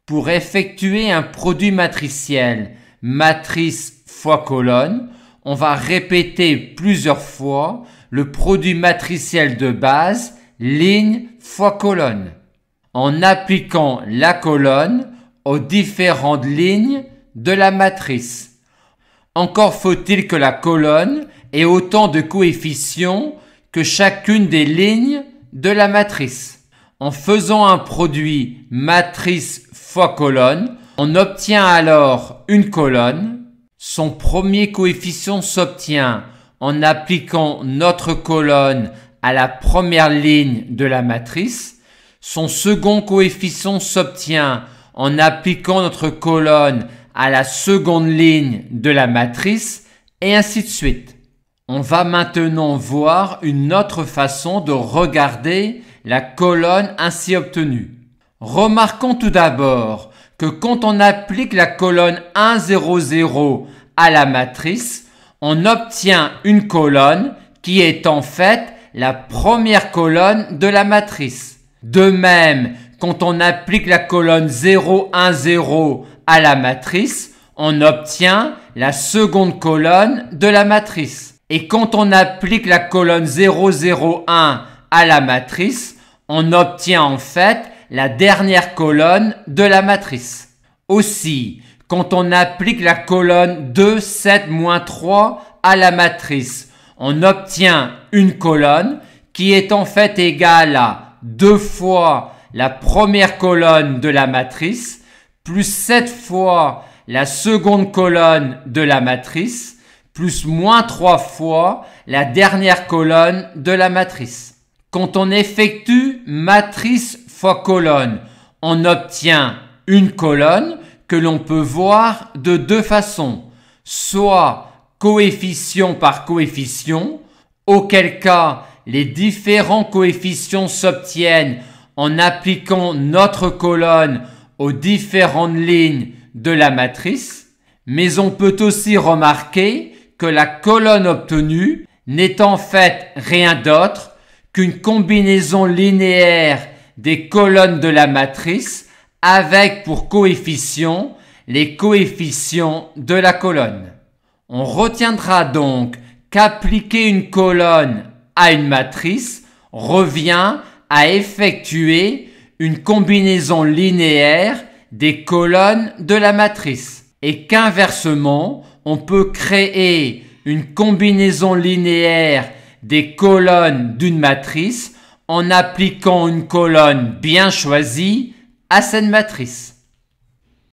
Pour effectuer un produit matriciel, matrice fois colonne, on va répéter plusieurs fois le produit matriciel de base, ligne fois colonne, en appliquant la colonne aux différentes lignes de la matrice. Encore faut-il que la colonne ait autant de coefficients que chacune des lignes de la matrice. En faisant un produit matrice fois colonne, on obtient alors une colonne. Son premier coefficient s'obtient en appliquant notre colonne à la première ligne de la matrice. Son second coefficient s'obtient en appliquant notre colonne à la seconde ligne de la matrice, et ainsi de suite. On va maintenant voir une autre façon de regarder la colonne ainsi obtenue. Remarquons tout d'abord que quand on applique la colonne 1, 0, 0 à la matrice, on obtient une colonne qui est en fait la première colonne de la matrice. De même, quand on applique la colonne 0, 1, 0 à la matrice, on obtient la seconde colonne de la matrice. Et quand on applique la colonne 0, 0, 1 à la matrice, on obtient en fait la dernière colonne de la matrice. Aussi, quand on applique la colonne 2, 7, moins 3 à la matrice, on obtient une colonne qui est en fait égale à 2 fois la première colonne de la matrice, plus 7 fois la seconde colonne de la matrice, plus moins 3 fois la dernière colonne de la matrice. Quand on effectue matrice fois colonne, on obtient une colonne que l'on peut voir de deux façons, soit coefficient par coefficient, auquel cas les différents coefficients s'obtiennent en appliquant notre colonne aux différentes lignes de la matrice, mais on peut aussi remarquer que la colonne obtenue n'est en fait rien d'autre qu'une combinaison linéaire des colonnes de la matrice avec pour coefficient les coefficients de la colonne. On retiendra donc qu'appliquer une colonne à une matrice revient à effectuer une combinaison linéaire des colonnes de la matrice et qu'inversement, on peut créer une combinaison linéaire des colonnes d'une matrice en appliquant une colonne bien choisie à cette matrice.